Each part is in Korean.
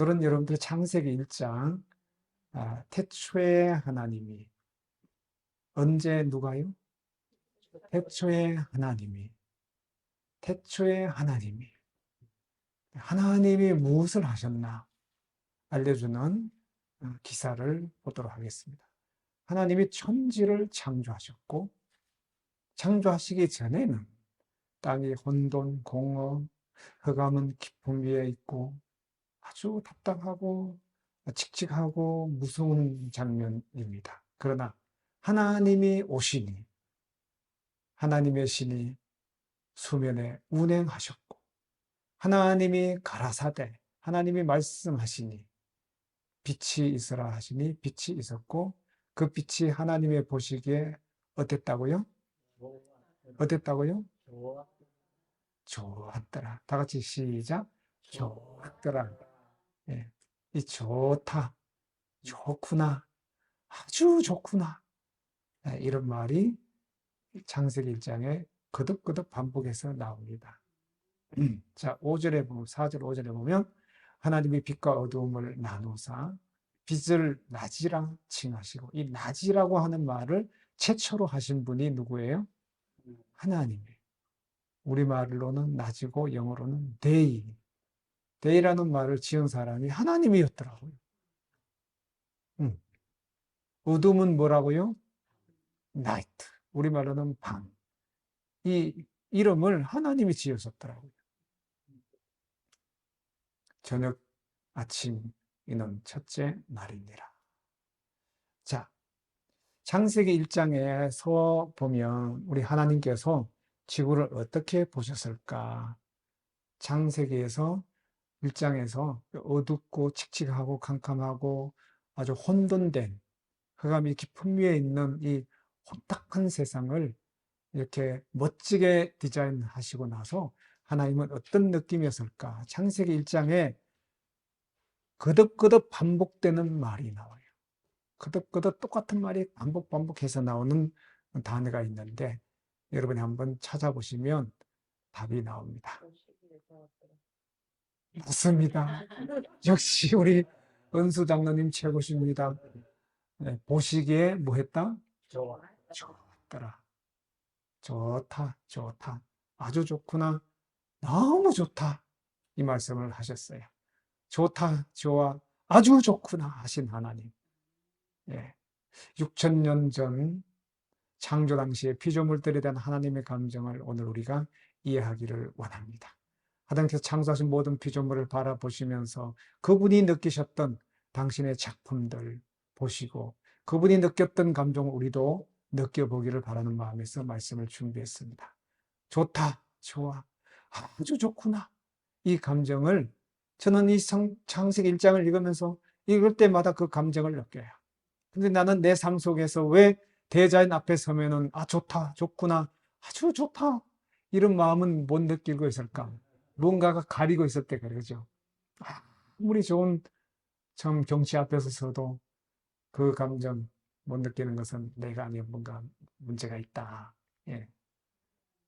오늘은 여러분들 창세기 1장 태초에 하나님이 언제 누가요? 태초에 하나님이 무엇을 하셨나 알려주는 기사를 보도록 하겠습니다. 하나님이 천지를 창조하셨고 창조하시기 전에는 땅이 혼돈, 공허, 흑암은 깊음 위에 있고 아주 답답하고 칙칙하고 무서운 장면입니다. 그러나 하나님이 오시니 하나님의 신이 수면에 운행하셨고 하나님이 가라사대 하나님이 말씀하시니 빛이 있으라 하시니 빛이 있었고 그 빛이 하나님의 보시기에 어땠다고요? 어땠다고요? 좋았더라. 다 같이 시작. 좋았더라. 예. 이 좋다, 좋구나, 아주 좋구나. 이런 말이 창세기 1장에 거듭거듭 반복해서 나옵니다. 자, 5절에 보면, 4절 5절에 보면 하나님이 빛과 어두움을 나누사 빛을 낮이라 칭하시고, 이 낮이라고 하는 말을 최초로 하신 분이 누구예요? 하나님이에요. 우리말로는 낮이고 영어로는 데이라는 말을 지은 사람이 하나님이었더라고요. 어둠은 뭐라고요? 나이트. 우리말로는 밤. 이 이름을 하나님이 지으셨더라고요. 저녁, 아침, 이는 첫째 날이니라. 자, 창세기 1장에서 보면 우리 하나님께서 지구를 어떻게 보셨을까? 창세기에서 1장에서 어둡고 칙칙하고 캄캄하고 아주 혼돈된 흑암이 깊은 위에 있는 이 혼탁한 세상을 이렇게 멋지게 디자인하시고 나서 하나님은 어떤 느낌이었을까? 창세기 1장에 거듭거듭 반복되는 말이 나와요. 거듭거듭 똑같은 말이 반복해서 나오는 단어가 있는데 여러분이 한번 찾아보시면 답이 나옵니다. 맞습니다. 역시 우리 은수 장로님 최고십니다. 네, 보시기에 뭐 했다? 좋았더라. 좋다. 아주 좋구나. 너무 좋다. 이 말씀을 하셨어요. 좋다, 좋아, 아주 좋구나 하신 하나님. 예. 6,000년 전 창조 당시의 피조물들에 대한 하나님의 감정을 오늘 우리가 이해하기를 원합니다. 하나님께서 창조하신 모든 피조물을 바라보시면서 그분이 느끼셨던 당신의 작품들 보시고 그분이 느꼈던 감정을 우리도 느껴보기를 바라는 마음에서 말씀을 준비했습니다. 좋다, 좋아, 아주 좋구나. 이 감정을 저는 이 창세기 1장을 읽으면서 읽을 때마다 그 감정을 느껴요. 근데 나는 내 삶 속에서 왜 대자인 앞에 서면은 좋다, 좋구나, 아주 좋다 이런 마음은 못 느끼고 있을까? 뭔가가 가리고 있을 때 그러죠. 아무리 좋은 참 경치 앞에서 서도 그 감정 못 느끼는 것은 내가 아니면 뭔가 문제가 있다. 예.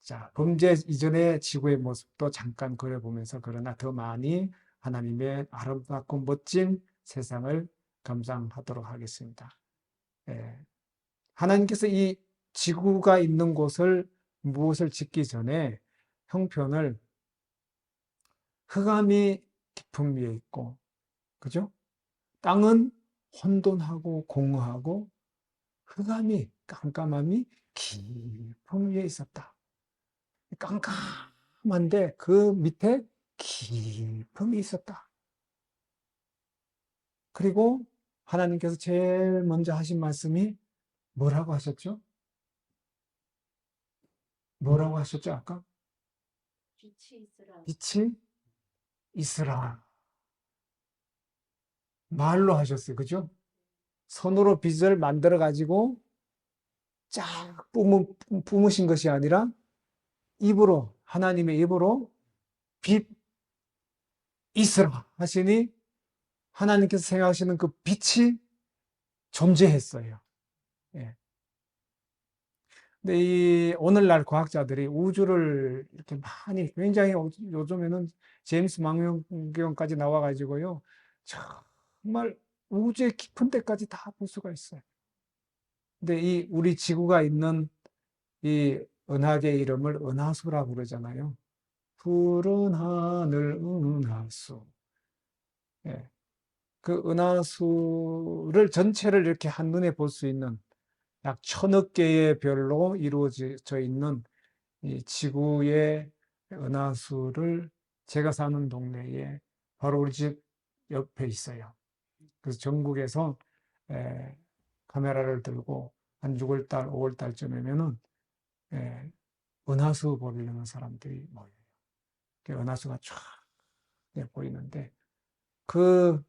자, 범죄 이전의 지구의 모습도 잠깐 그려보면서 그러나 더 많이 하나님의 아름답고 멋진 세상을 감상하도록 하겠습니다. 예. 하나님께서 이 지구가 있는 곳을 무엇을 짓기 전에 형편을 흑암이 깊은 위에 있고, 그죠? 땅은 혼돈하고 공허하고 흑암이 깜깜함이 깊은 위에 있었다. 깜깜한데 그 밑에 깊음이 있었다. 그리고 하나님께서 제일 먼저 하신 말씀이 뭐라고 하셨죠? 뭐라고 하셨죠, 아까? 빛이 있으라. 말로 하셨어요. 그죠? 손으로 빛을 만들어 가지고 쫙 뿜으신 것이 아니라 입으로, 하나님의 입으로 빛 있으라 하시니 하나님께서 생각하시는 그 빛이 존재했어요. 예. 근데 이 오늘날 과학자들이 우주를 이렇게 많이 굉장히 요즘에는 제임스 망원경까지 나와가지고요. 정말 우주의 깊은 데까지 다 볼 수가 있어요. 근데 이 우리 지구가 있는 이 은하계의 이름을 은하수라고 그러잖아요. 푸른 하늘 은하수. 예. 그 은하수를 전체를 이렇게 한눈에 볼 수 있는 약 1000억 개의 별로 이루어져 있는 이 지구의 은하수를 제가 사는 동네에 바로 우리 집 옆에 있어요. 그래서 전국에서 카메라를 들고 한 6월달, 5월달쯤이면은 은하수 보려는 사람들이 모여요. 은하수가 쫙 보이는데 그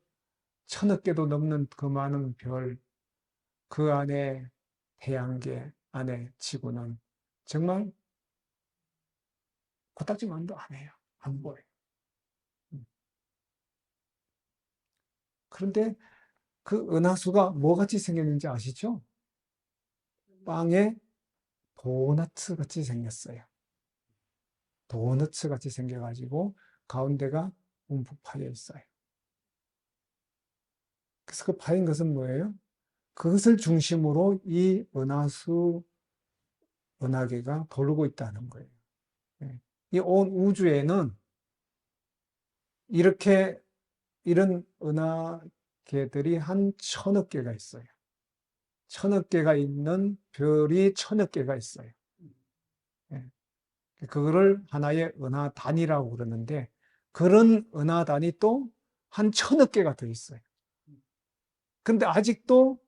1000억 개도 넘는 그 많은 별, 그 안에 태양계 안에 지구는 정말 코딱지만도 안 해요. 안 보여요. 그런데 그 은하수가 뭐같이 생겼는지 아시죠? 빵에 도너츠 같이 생겼어요. 도너츠 같이 생겨가지고 가운데가 움푹 파여 있어요. 그래서 그 파인 것은 뭐예요? 그것을 중심으로 이 은하수, 은하계가 돌고 있다는 거예요. 이 온 우주에는 이렇게 이런 은하계들이 한 1000억 개가 있어요. 1000억 개가 있는 별이 1000억 개가 있어요. 그거를 하나의 은하단이라고 그러는데 그런 은하단이 또 한 1000억 개가 더 있어요. 근데 아직도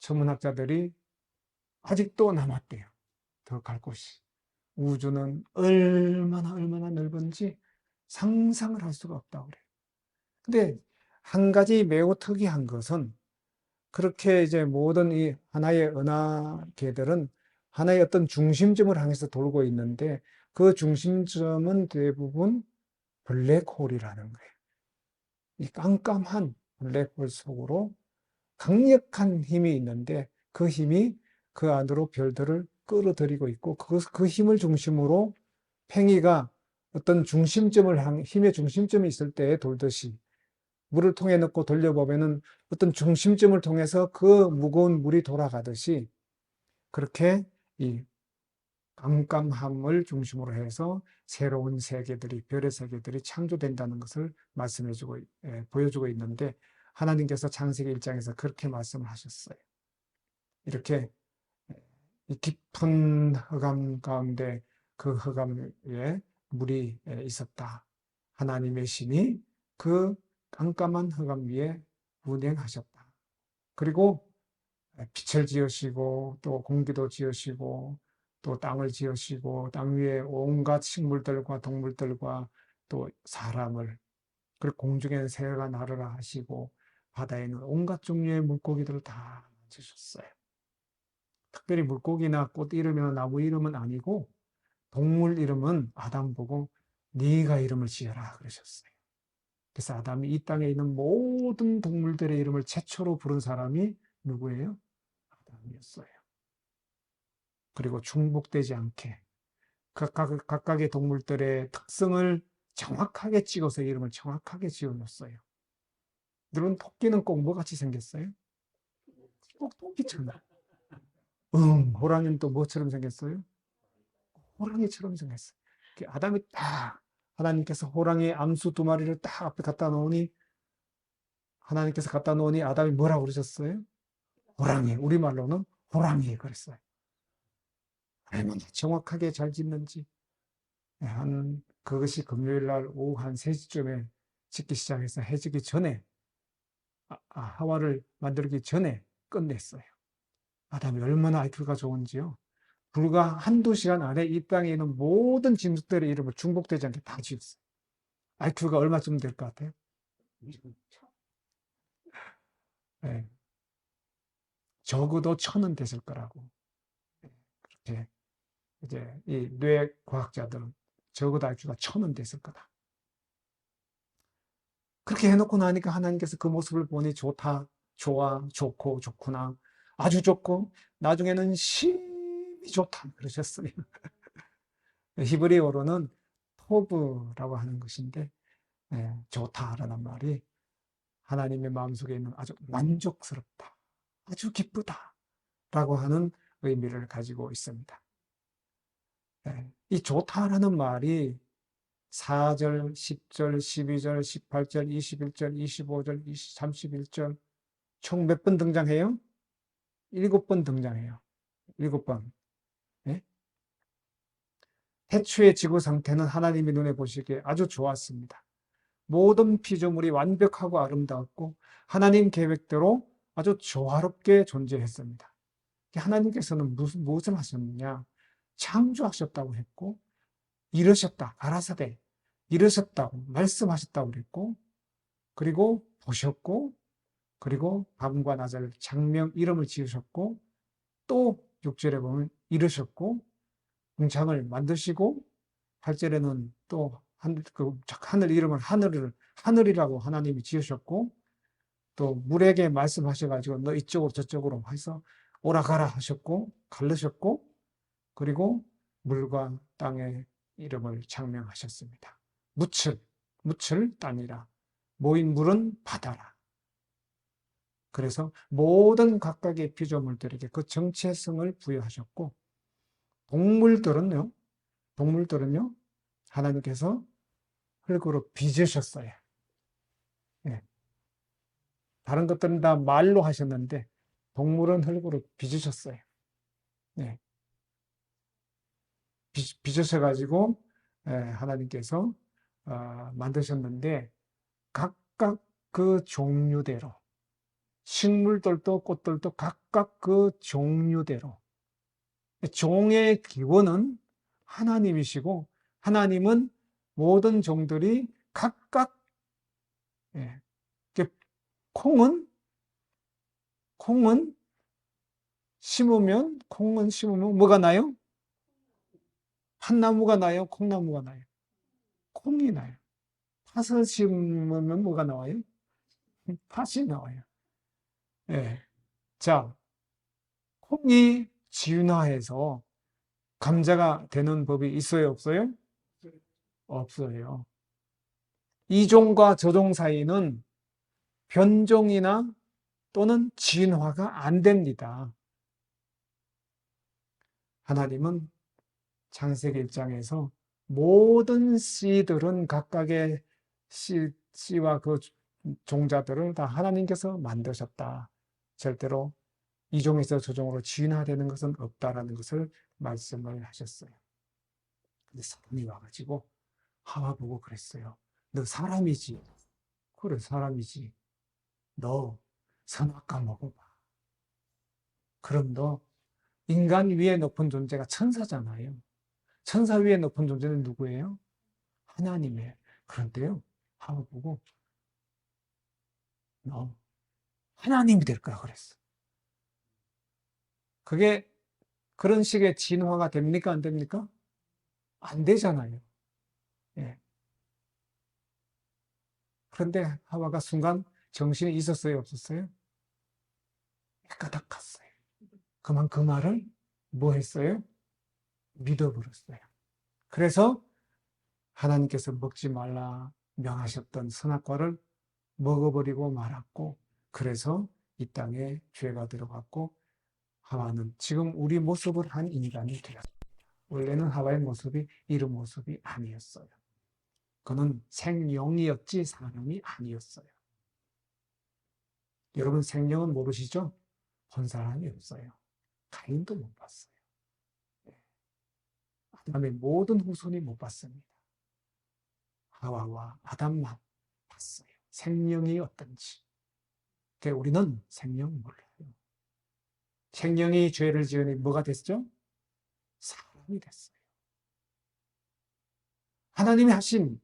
천문학자들이 아직도 남았대요. 더 갈 곳이. 우주는 얼마나 넓은지 상상을 할 수가 없다고 그래요. 근데 한 가지 매우 특이한 것은 그렇게 이제 모든 이 하나의 은하계들은 하나의 어떤 중심점을 향해서 돌고 있는데 그 중심점은 대부분 블랙홀이라는 거예요. 이 깜깜한 블랙홀 속으로 강력한 힘이 있는데 그 힘이 그 안으로 별들을 끌어들이고 있고 그 힘을 중심으로 팽이가 어떤 힘의 중심점이 있을 때 돌듯이 물을 통에 넣고 돌려보면은 어떤 중심점을 통해서 그 무거운 물이 돌아가듯이 그렇게 이 깜깜함을 중심으로 해서 새로운 세계들이, 별의 세계들이 창조된다는 것을 보여주고 있는데 하나님께서 창세기 1장에서 그렇게 말씀을 하셨어요. 이렇게 이 깊은 흑암 가운데 그 흑암 위에 물이 있었다. 하나님의 신이 그 깜깜한 흑암 위에 운행하셨다. 그리고 빛을 지으시고 또 공기도 지으시고 또 땅을 지으시고 땅 위에 온갖 식물들과 동물들과 또 사람을 그리고 공중에 새가 날으라 하시고 바다에 있는 온갖 종류의 물고기들을 다 만드셨어요. 특별히 물고기나 꽃 이름이나 나무 이름은 아니고 동물 이름은 아담 보고 네가 이름을 지어라 그러셨어요. 그래서 아담이 이 땅에 있는 모든 동물들의 이름을 최초로 부른 사람이 누구예요? 아담이었어요. 그리고 중복되지 않게 각각의 동물들의 특성을 정확하게 찍어서 이름을 정확하게 지어놨어요. 여러분 토끼는 꼭 뭐같이 생겼어요? 꼭 토끼처럼. 호랑이는 또 뭐처럼 생겼어요? 호랑이처럼 생겼어요. 아담이 딱 하나님께서 호랑이 암수 2마리를 딱 앞에 갖다 놓으니 하나님께서 갖다 놓으니 아담이 뭐라고 그러셨어요? 호랑이. 우리말로는 호랑이 그랬어요. 얼마나 정확하게 잘 짓는지. 그것이 금요일 날 오후 한 3시쯤에 짓기 시작해서 해지기 전에 하와를 만들기 전에 끝냈어요. 아담이 얼마나 IQ가 좋은지요. 불과 한두 시간 안에 이 땅에 있는 모든 짐승들의 이름을 중복되지 않게 다 지었어요. IQ가 얼마쯤 될 것 같아요? 네. 적어도 1000은 됐을 거라고. 그렇게 이제 이 뇌과학자들은 적어도 IQ가 1000은 됐을 거다. 그렇게 해놓고 나니까 하나님께서 그 모습을 보니 좋다, 좋아, 좋고, 좋구나, 아주 좋고, 나중에는 심히 좋다 그러셨어요. 히브리어로는 토브라고 하는 것인데 좋다라는 말이 하나님의 마음속에 있는 아주 만족스럽다, 아주 기쁘다 라고 하는 의미를 가지고 있습니다. 이 좋다라는 말이 4절, 10절, 12절, 18절, 21절, 25절, 31절 총 몇 번 등장해요? 7번 등장해요. 7번. 예? 태초의 지구 상태는 하나님의 눈에 보시기에 아주 좋았습니다. 모든 피조물이 완벽하고 아름다웠고 하나님 계획대로 아주 조화롭게 존재했습니다. 하나님께서는 무엇을 하셨느냐? 창조하셨다고 했고, 이루셨다, 가라사대, 이루셨다고 말씀하셨다고 그랬고, 그리고 보셨고, 그리고 밤과 낮을 장명 이름을 지으셨고, 또 6절에 보면 이루셨고, 궁창을 만드시고, 8절에는 또 하늘 이름을 하늘이라고 하나님이 지으셨고, 또 물에게 말씀하셔가지고 너 이쪽으로 저쪽으로 해서 오라가라 하셨고, 갈르셨고, 그리고 물과 땅의 이름을 장명하셨습니다. 묻을 땅이라, 모인 물은 바다라. 그래서 모든 각각의 피조물들에게 그 정체성을 부여하셨고, 동물들은요, 하나님께서 흙으로 빚으셨어요. 예. 다른 것들은 다 말로 하셨는데, 동물은 흙으로 빚으셨어요. 예. 빚으셔가지고, 하나님께서 만드셨는데, 각각 그 종류대로, 식물들도 꽃들도 각각 그 종류대로, 종의 기원은 하나님이시고, 하나님은 모든 종들이 각각, 콩은 심으면 뭐가 나요? 팥나무가 나요? 콩나무가 나요? 콩이 나요. 팥을 심으면 뭐가 나와요? 팥이 나와요. 예. 자, 콩이 진화해서 감자가 되는 법이 있어요, 없어요? 없어요. 이 종과 저 종 사이는 변종이나 또는 진화가 안 됩니다. 하나님은 창세기 1장에서 모든 씨들은 각각의 씨와 그 종자들을 다 하나님께서 만드셨다. 절대로 이 종에서 저 종으로 진화되는 것은 없다라는 것을 말씀을 하셨어요. 근데 사람이 와가지고 하와 보고 그랬어요. 너 사람이지? 그래, 사람이지. 너 선악과 먹어봐. 그럼 너 인간 위에 높은 존재가 천사잖아요. 천사 위에 높은 존재는 누구예요? 하나님이에요. 그런데요, 하와 보고 너 하나님이 될 거야 그랬어. 그게 그런 식의 진화가 됩니까? 안 됩니까? 안 되잖아요. 예. 그런데 하와가 순간 정신이 있었어요? 없었어요? 까닥 갔어요. 그만 그 말을 뭐 했어요? 믿어버렸어요. 그래서 하나님께서 먹지 말라 명하셨던 선악과를 먹어버리고 말았고, 그래서 이 땅에 죄가 들어갔고, 하와는 지금 우리 모습을 한 인간이 되었습니다. 원래는 하와의 모습이 이런 모습이 아니었어요. 그는 생명이었지 사람이 아니었어요. 여러분 생명은 모르시죠? 본 사람이 없어요. 가인도 못 봤어요. 아담의 모든 후손이 못 봤습니다. 하와와 아담만 봤어요. 생명이 어떤지. 그러니까 우리는 생명 몰라요. 생명이 죄를 지으니 뭐가 됐죠? 사람이 됐어요. 하나님이 하신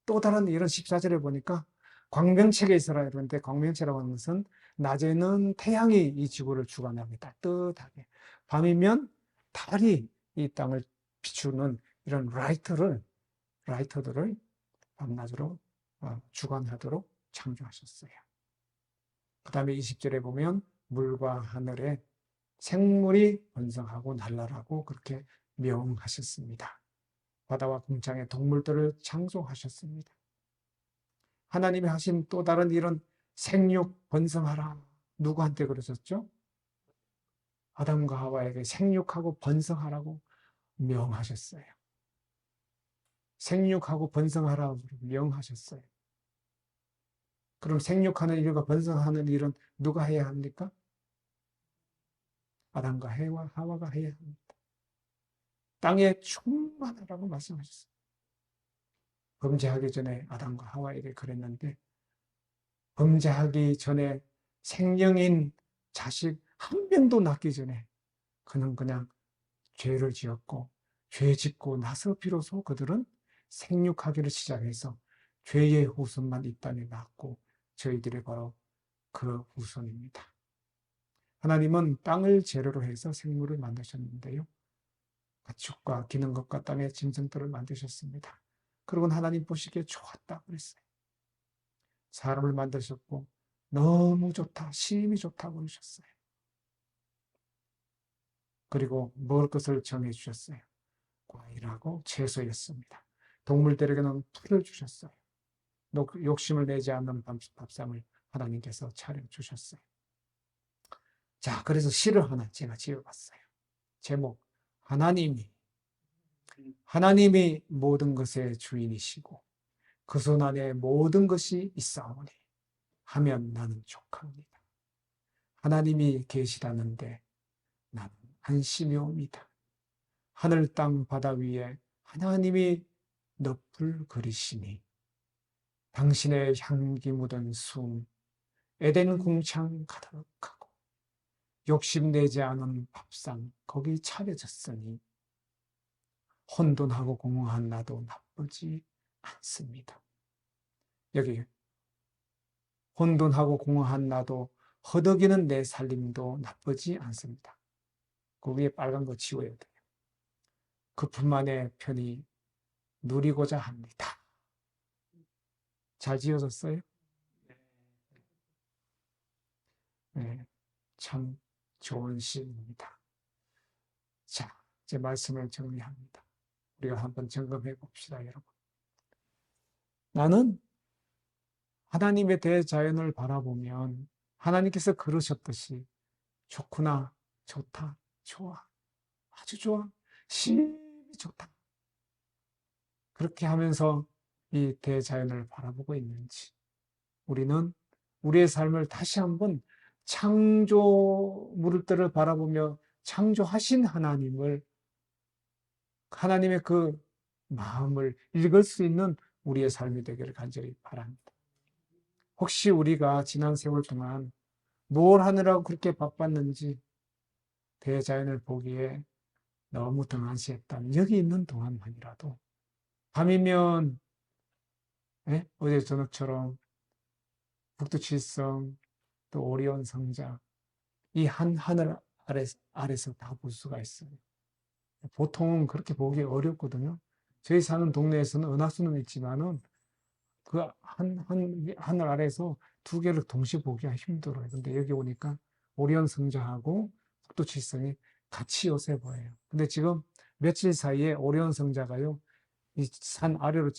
또 다른 이런 14절에 보니까 광명체가 있어라 이러는데, 광명체라고 하는 것은 낮에는 태양이 이 지구를 주관합니다. 따뜻하게. 밤이면 달이 이 땅을 비추는 이런 라이터들을 밤낮으로 주관하도록 창조하셨어요. 그 다음에 20절에 보면 물과 하늘에 생물이 번성하고 날라라고 그렇게 명하셨습니다. 바다와 궁창의 동물들을 창조하셨습니다. 하나님이 하신 또 다른 일은 생육 번성하라. 누구한테 그러셨죠? 아담과 하와에게 생육하고 번성하라고 명하셨어요. 생육하고 번성하라고 명하셨어요. 그럼 생육하는 일과 번성하는 일은 누가 해야 합니까? 아담과 하와가 해야 합니다. 땅에 충만하라고 말씀하셨어요. 범죄하기 전에 아담과 하와에게 그랬는데, 범죄하기 전에 생명인 자식 한 명도 낳기 전에 그는 그냥 죄를 지었고, 죄 짓고 나서 비로소 그들은 생육하기를 시작해서 죄의 후손만 이 땅에 낳고, 저희들이 바로 그 후손입니다. 하나님은 땅을 재료로 해서 생물을 만드셨는데요. 가축과 기는 것과 땅의 짐승들을 만드셨습니다. 그리고 하나님 보시기에 좋았다 그랬어요. 사람을 만드셨고 너무 좋다, 심히 좋다고 그러셨어요. 그리고 먹을 것을 정해주셨어요. 과일하고 채소였습니다. 동물들에게는 풀을 주셨어요. 욕심을 내지 않는 밥상을 하나님께서 차려주셨어요. 자, 그래서 시를 하나 제가 지어봤어요. 제목, 하나님이 모든 것의 주인이시고 그 손 안에 모든 것이 있사오니 하면 나는 족합니다. 하나님이 계시다는데 나는 안심이 옵니다. 하늘 땅 바다 위에 하나님이 늪을 그리시니 당신의 향기 묻은 숨 에덴 궁창 가득하고 욕심내지 않은 밥상 거기 차려졌으니 혼돈하고 공허한 나도 나쁘지 않습니다. 여기 혼돈하고 공허한 나도 허덕이는 내 살림도 나쁘지 않습니다. 그 위에 빨간 거 지워야 돼요. 그뿐만의 편히 누리고자 합니다. 잘 지어졌어요? 네, 참 좋은 시입니다. 자, 제 말씀을 정리합니다. 우리가 한번 점검해 봅시다, 여러분. 나는 하나님의 대자연을 바라보면 하나님께서 그러셨듯이 좋구나, 좋다, 좋아, 아주 좋아, 심히 좋다. 그렇게 하면서 이 대자연을 바라보고 있는지 우리는 우리의 삶을 다시 한번 창조물들을 바라보며 창조하신 하나님의 그 마음을 읽을 수 있는 우리의 삶이 되기를 간절히 바랍니다. 혹시 우리가 지난 세월 동안 뭘 하느라고 그렇게 바빴는지 대자연을 보기에 너무 등한시했다면 여기 있는 동안만이라도 밤이면 어제 저녁처럼 북두칠성 또 오리온 성자 이 한 하늘 아래서 다 볼 수가 있어요. 보통은 그렇게 보기 어렵거든요. 저희 사는 동네에서는 은하수는 있지만은 그 하늘 아래에서 두 개를 동시에 보기가 힘들어요. 근데 여기 오니까 오리온 성자하고 북두칠성이 같이 요새 보여요. 근데 지금 며칠 사이에 오리온 성자가요, 이 산 아래로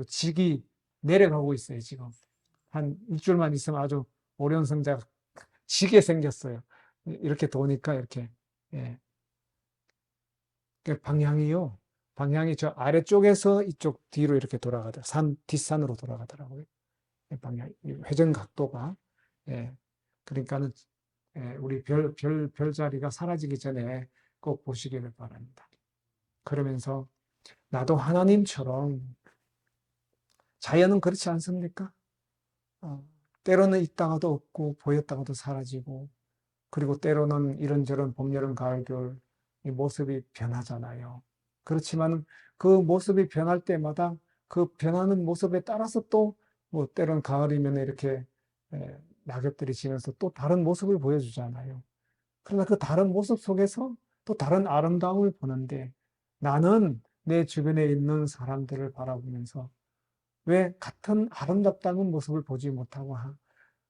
직이 내려가고 있어요, 지금. 한 일주일만 있으면 아주 오리온 성자가 지게 생겼어요. 이렇게 도니까 이렇게. 예. 방향이 저 아래쪽에서 이쪽 뒤로 이렇게 뒷산으로 돌아가더라고요. 회전 각도가. 예. 그러니까는, 우리 별자리가 사라지기 전에 꼭 보시기를 바랍니다. 그러면서 나도 하나님처럼 자연은 그렇지 않습니까? 때로는 있다가도 없고 보였다가도 사라지고 그리고 때로는 이런저런 봄, 여름, 가을, 겨울 이 모습이 변하잖아요. 그렇지만 그 모습이 변할 때마다 그 변하는 모습에 따라서 또 뭐 때로는 가을이면 이렇게 낙엽들이 지면서 또 다른 모습을 보여주잖아요. 그러나 그 다른 모습 속에서 또 다른 아름다움을 보는데 나는 내 주변에 있는 사람들을 바라보면서 왜 같은 아름답다는 모습을 보지 못하고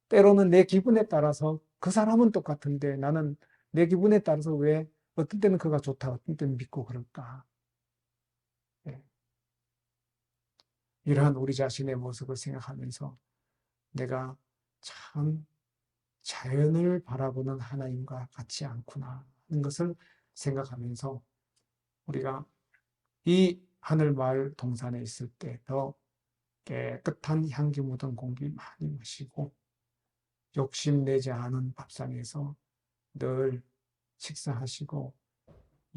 때로는 내 기분에 따라서 그 사람은 똑같은데 나는 내 기분에 따라서 왜 어떤 때는 그가 좋다, 어떤 때는 믿고 그럴까? 예. 이러한 우리 자신의 모습을 생각하면서 내가 참 자연을 바라보는 하나님과 같지 않구나 하는 것을 생각하면서 우리가 이 하늘마을 동산에 있을 때 더 깨끗한 향기 묻은 공기 많이 마시고 욕심내지 않은 밥상에서 늘 식사하시고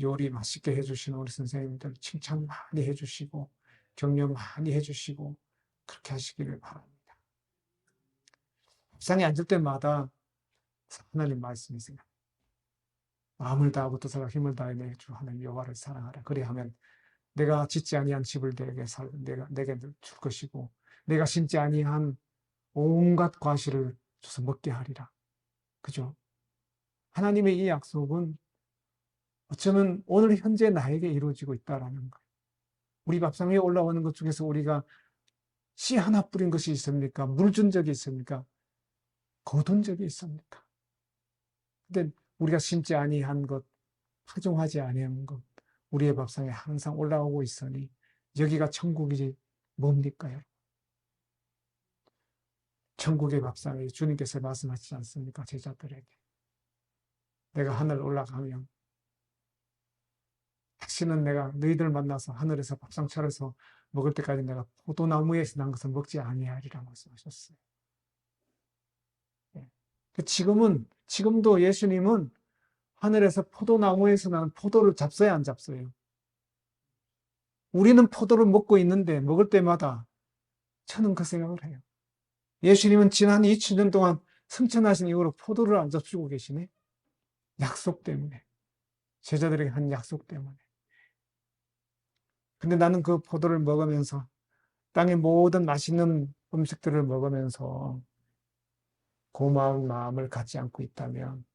요리 맛있게 해주시는 우리 선생님들 칭찬 많이 해주시고 격려 많이 해주시고 그렇게 하시기를 바랍니다. 밥상에 앉을 때마다 하나님 말씀이 생각합니다. 마음을 다하고 뜻을 힘을 다해 내 주 하나님 여호와를 사랑하라. 그리하면 내가 짓지 아니한 집을 내게 줄 것이고 내가 심지 아니한 온갖 과실을 줘서 먹게 하리라. 그죠? 하나님의 이 약속은 어쩌면 오늘 현재 나에게 이루어지고 있다라는 거예요. 우리 밥상 위에 올라오는 것 중에서 우리가 씨 하나 뿌린 것이 있습니까? 물 준 적이 있습니까? 거둔 적이 있습니까? 근데 우리가 심지 아니한 것, 파종하지 아니한 것, 우리의 밥상에 항상 올라오고 있으니 여기가 천국이지 뭡니까요? 천국의 밥상에 주님께서 말씀하시지 않습니까? 제자들에게. 내가 하늘 올라가면 다시는 내가 너희들 만나서 하늘에서 밥상 차려서 먹을 때까지 내가 포도나무에서 난 것을 먹지 아니하리라 말씀하셨어요. 지금도 예수님은 하늘에서 포도나무에서 나는 포도를 잡숴야 안 잡숴요? 우리는 포도를 먹고 있는데 먹을 때마다 저는 그 생각을 해요. 예수님은 지난 2000년 동안 승천하신 이후로 포도를 안 잡수고 계시네? 약속 때문에. 제자들에게 한 약속 때문에. 근데 나는 그 포도를 먹으면서 땅의 모든 맛있는 음식들을 먹으면서 고마운 마음을 갖지 않고 있다면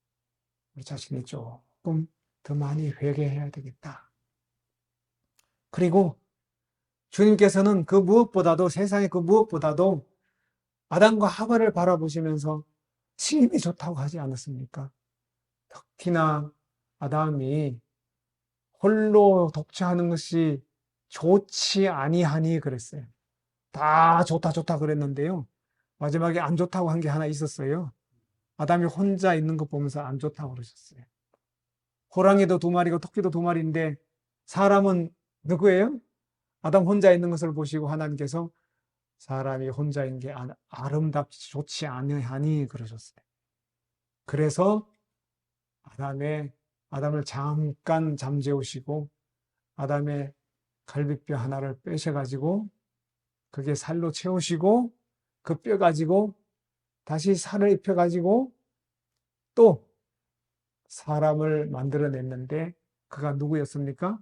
우리 자신이 조금 더 많이 회개해야 되겠다. 그리고 주님께서는 그 무엇보다도 세상의 그 무엇보다도 아담과 하와를 바라보시면서 침이 좋다고 하지 않았습니까? 특히나 아담이 홀로 독처하는 것이 좋지 아니하니 그랬어요. 다 좋다 좋다 그랬는데요. 마지막에 안 좋다고 한 게 하나 있었어요. 아담이 혼자 있는 거 보면서 안 좋다고 그러셨어요. 호랑이도 두 마리고 토끼도 두 마리인데 사람은 누구예요? 아담 혼자 있는 것을 보시고 하나님께서 사람이 혼자인 게 아름답지 좋지 아니하니 그러셨어요. 그래서 아담을 잠깐 잠재우시고 아담의 갈비뼈 하나를 빼셔가지고 그게 살로 채우시고 그 뼈 가지고 다시 살을 입혀가지고 또 사람을 만들어냈는데 그가 누구였습니까?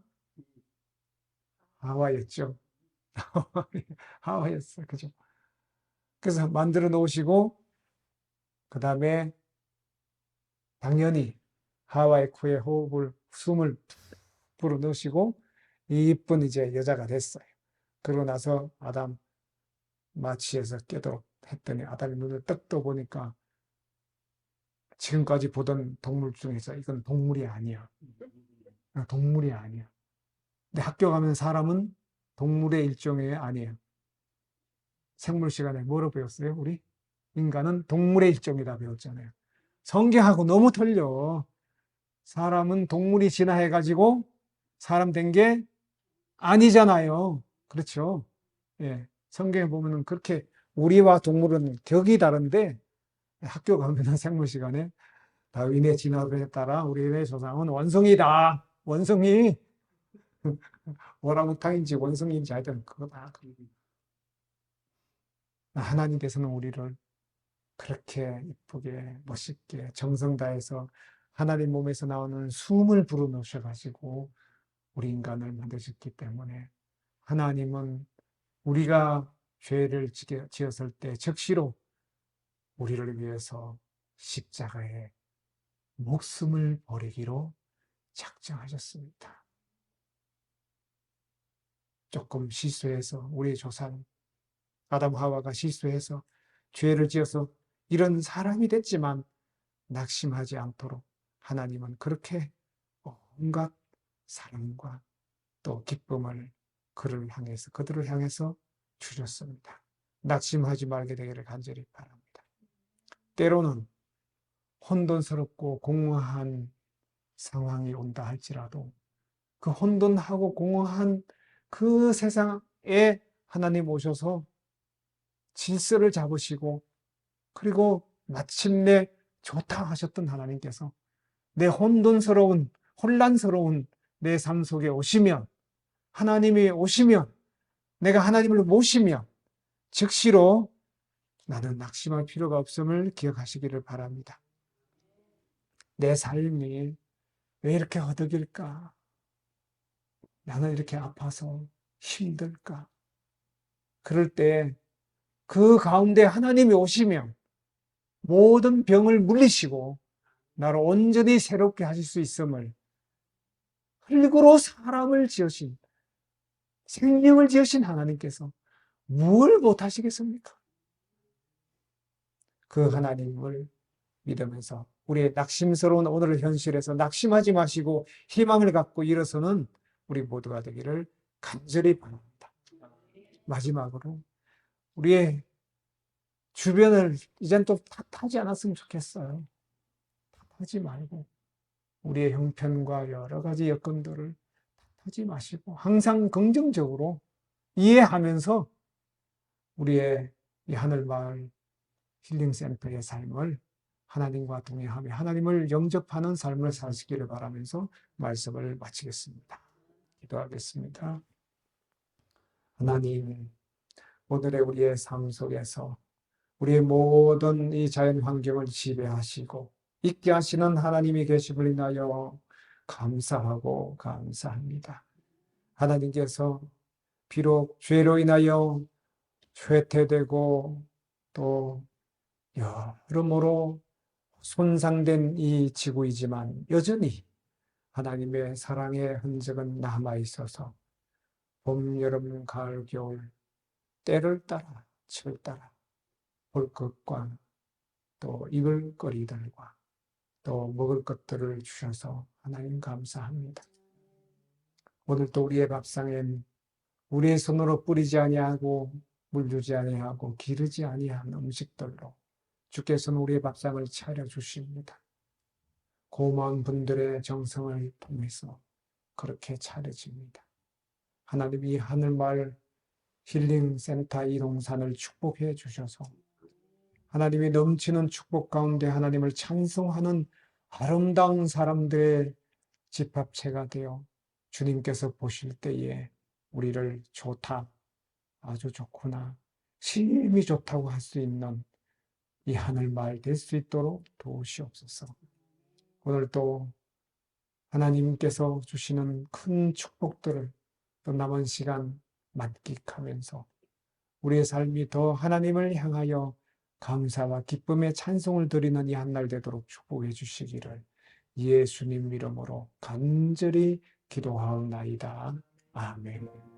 하와였죠. 하와였어요. 그죠? 그래서 만들어 놓으시고 그 다음에 당연히 하와의 코에 숨을 불어 넣으시고 이쁜 이제 여자가 됐어요. 그러고 나서 아담 마취해서 깨도록 했더니 아담이 눈을 떡 떠 보니까 지금까지 보던 동물 중에서 이건 동물이 아니야. 동물이 아니야. 근데 학교 가면 사람은 동물의 일종이 아니에요. 생물 시간에 뭐로 배웠어요? 우리? 인간은 동물의 일종이다 배웠잖아요. 성경하고 너무 틀려. 사람은 동물이 진화해가지고 사람 된 게 아니잖아요. 그렇죠? 예. 성경에 보면은 그렇게 우리와 동물은 격이 다른데 학교 가면은 생물 시간에 다윈의 진화에 따라 우리의 조상은 원숭이다. 원숭이. 오랑우탄인지 원숭이인지 하여튼 그거다. 하나님께서는 우리를 그렇게 이쁘게 멋있게 정성 다해서 하나님 몸에서 나오는 숨을 불어넣으셔가지고 우리 인간을 만드셨기 때문에 하나님은 우리가 죄를 지었을 때 즉시로 우리를 위해서 십자가에 목숨을 버리기로 작정하셨습니다. 조금 실수해서 우리의 조상 아담 하와가 실수해서 죄를 지어서 이런 사람이 됐지만 낙심하지 않도록 하나님은 그렇게 온갖 사랑과 또 기쁨을 그들을 향해서 주셨습니다. 낙심하지 말게 되기를 간절히 바랍니다. 때로는 혼돈스럽고 공허한 상황이 온다 할지라도 그 혼돈하고 공허한 그 세상에 하나님 오셔서 질서를 잡으시고 그리고 마침내 좋다 하셨던 하나님께서 내 혼란스러운 내 삶 속에 오시면, 하나님이 오시면, 내가 하나님을 모시면 즉시로 나는 낙심할 필요가 없음을 기억하시기를 바랍니다. 내 삶이 왜 이렇게 허덕일까? 나는 이렇게 아파서 힘들까? 그럴 때 그 가운데 하나님이 오시면 모든 병을 물리시고 나를 온전히 새롭게 하실 수 있음을, 흙으로 사람을 지으신, 생명을 지으신 하나님께서 뭘 못하시겠습니까? 그 하나님을 믿으면서 우리의 낙심스러운 오늘의 현실에서 낙심하지 마시고 희망을 갖고 일어서는 우리 모두가 되기를 간절히 바랍니다. 마지막으로 우리의 주변을 이젠 또 탓하지 않았으면 좋겠어요. 탓하지 말고 우리의 형편과 여러 가지 여건들을 탓하지 마시고 항상 긍정적으로 이해하면서 우리의 이 하늘마을 힐링센터의 삶을 하나님과 동행하며 하나님을 영접하는 삶을 사시기를 바라면서 말씀을 마치겠습니다. 기도하겠습니다. 하나님, 오늘의 우리의 삶 속에서 우리의 모든 이 자연 환경을 지배하시고 있게 하시는 하나님이 계심을 인하여 감사하고 감사합니다. 하나님께서 비록 죄로 인하여 쇠퇴되고 또 여러모로 손상된 이 지구이지만 여전히 하나님의 사랑의 흔적은 남아있어서 봄, 여름, 가을, 겨울 때를 따라 철 따라 볼 것과 또 입을 거리들과 또 먹을 것들을 주셔서 하나님 감사합니다. 오늘도 우리의 밥상엔 우리의 손으로 뿌리지 아니하고 물주지 아니하고 기르지 아니한 음식들로 주께서는 우리의 밥상을 차려주십니다. 고마운 분들의 정성을 통해서 그렇게 차려집니다. 하나님 이 하늘마을 힐링센터 이 동산을 축복해 주셔서 하나님이 넘치는 축복 가운데 하나님을 찬송하는 아름다운 사람들의 집합체가 되어 주님께서 보실 때에 우리를 좋다, 아주 좋구나, 심히 좋다고 할 수 있는 이 하늘마을 될 수 있도록 도우시옵소서. 오늘도 하나님께서 주시는 큰 축복들을 또 남은 시간 만끽하면서 우리의 삶이 더 하나님을 향하여 감사와 기쁨의 찬송을 드리는 이 한 날 되도록 축복해 주시기를 예수님 이름으로 간절히 기도하옵나이다. 아멘.